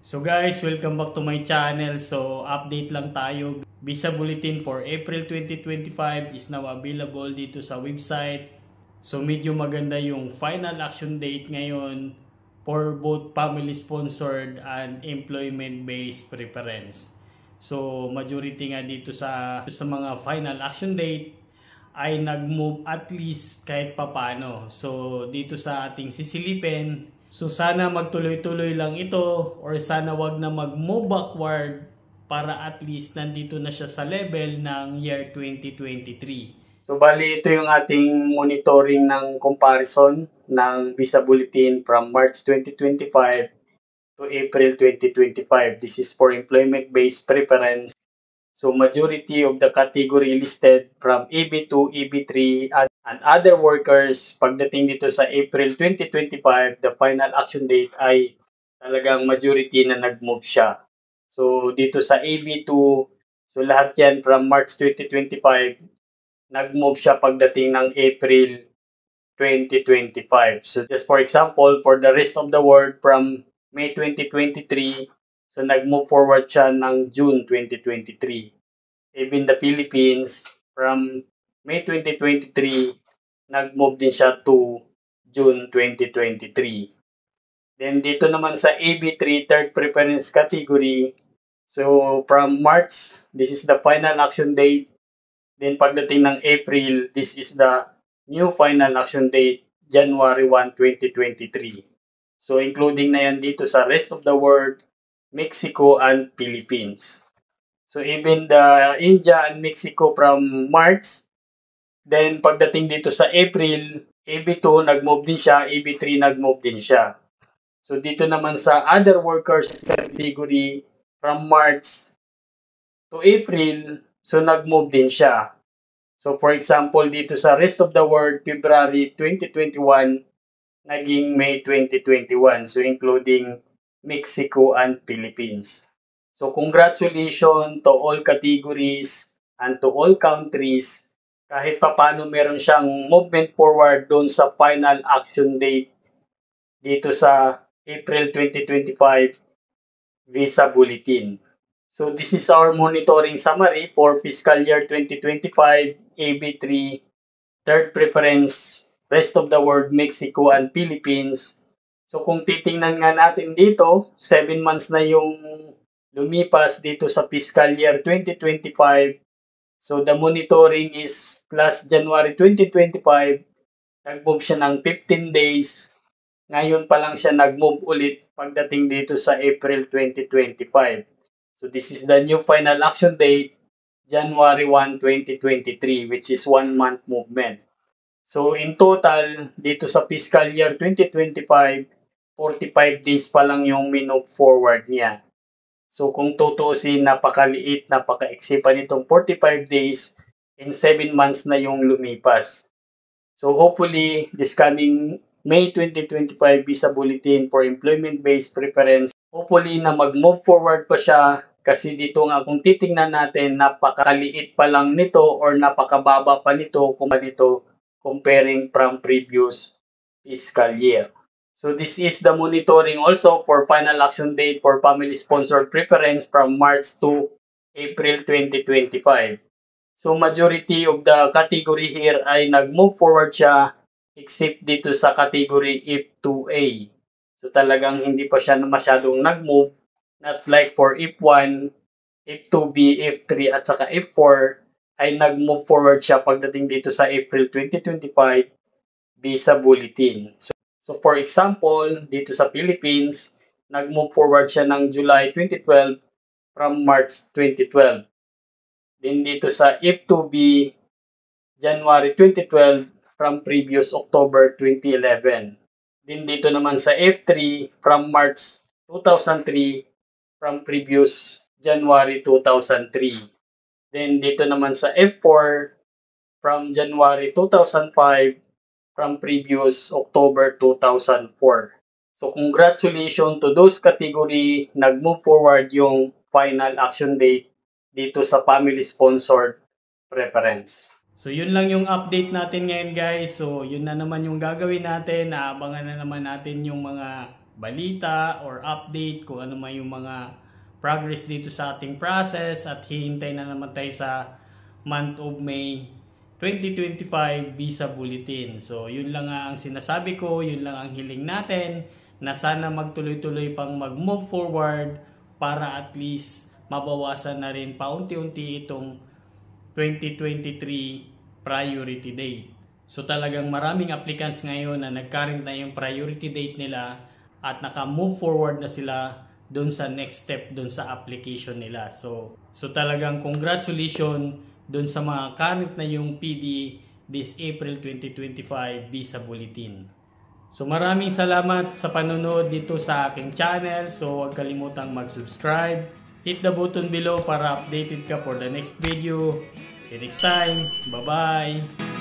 So guys, welcome back to my channel. So update lang tayo. Visa Bulletin for April 2025 is now available dito sa website. So medyo maganda yung final action date ngayon for both family sponsored and employment based preference. So majority nga dito sa mga final action date ay nag-move at least kahit papano. So dito sa ating sisilipin, so sana magtuloy-tuloy lang ito or sana wag na mag-move backward para at least nandito na siya sa level ng year 2023. So bali ito yung ating monitoring ng comparison ng Visa Bulletin from March 2025 to April 2025. This is for employment-based preference. So majority of the category listed from EB2, EB3, and other workers, pagdating dito sa April 2025, the final action date ay talagang majority na nag-move siya. So dito sa EB2, so lahat yan from March 2025, nag-move siya pagdating ng April 2025. So just for example, for the rest of the world from May 2023, so nag-move forward siya ng June 2023. Even the Philippines, from May 2023, nag-move din siya to June 2023. Then dito naman sa AB3, third preference category, so from March, this is the final action date. Then pagdating ng April, this is the new final action date, January 1, 2023. So including na yan dito sa rest of the world, Mexico and Philippines. So even the India and Mexico from March, then pagdating dito sa April, AB2 nag-move din siya, AB3 nag-move din siya. So dito naman sa other workers category from March to April, so nag-move din siya. So for example, dito sa rest of the world, February 2021, naging May 2021. So including Mexico and Philippines. So congratulations to all categories and to all countries. Kahit papano meron siyang movement forward doon sa final action date dito sa April 2025 Visa Bulletin. So this is our monitoring summary for fiscal year 2025 AB3 third preference rest of the world Mexico and Philippines. So kung titingnan nga natin dito, 7 months na yung lumipas dito sa fiscal year 2025. So the monitoring is last January 2025, nag-move siya ng 15 days. Ngayon pa lang siya nag-move ulit pagdating dito sa April 2025. So this is the new final action date, January 1, 2023, which is 1 month movement. So in total, dito sa fiscal year 2025, 45 days pa lang yung minove forward niya. So kung tutusin, napakaliit, napaka-iksi pa nitong 45 days, in 7 months na yung lumipas. So hopefully, this coming May 2025 Visa Bulletin for Employment-Based Preference, hopefully na mag-move forward pa siya kasi dito nga kung titingnan natin, napakaliit pa lang nito or napakababa pa nito comparing from previous fiscal year. So this is the monitoring also for final action date for family-sponsored preference from March to April 2025. So majority of the category here ay nag-move forward siya except dito sa category F2A. So talagang hindi pa siya masyadong nag-move. Not like for F1, F2B, F3 at saka F4 ay nag-move forward siya pagdating dito sa April 2025 Visa Bulletin. So for example, dito sa Philippines, nag-move forward siya ng July 2012 from March 2012. Then dito sa F2B, January 2012 from previous October 2011. Then dito naman sa F3 from March 2003 from previous January 2003. Then dito naman sa F4 from January 2005 from previous October 2004. So congratulations to those category nag-move forward yung final action date dito sa family-sponsored preference. So yun lang yung update natin ngayon guys. So yun na naman yung gagawin natin. Naabangan na naman natin yung mga balita or update kung ano man yung mga progress dito sa ating process, at hihintay na naman tayo sa month of May 2025 visa bulletin. So yun lang nga ang sinasabi ko, yun lang ang hiling natin, na sana magtuloy-tuloy pang mag-move forward para at least mabawasan na rin paunti-unti itong 2023 priority date. So talagang maraming applicants ngayon na nag-current na yung priority date nila at naka-move forward na sila doon sa next step doon sa application nila. So talagang congratulations doon sa mga current na yung PD this April 2025 visa bulletin. So maraming salamat sa panonood dito sa aking channel. So huwag kalimutang mag-subscribe. Hit the button below para updated ka for the next video. See you next time. Bye-bye!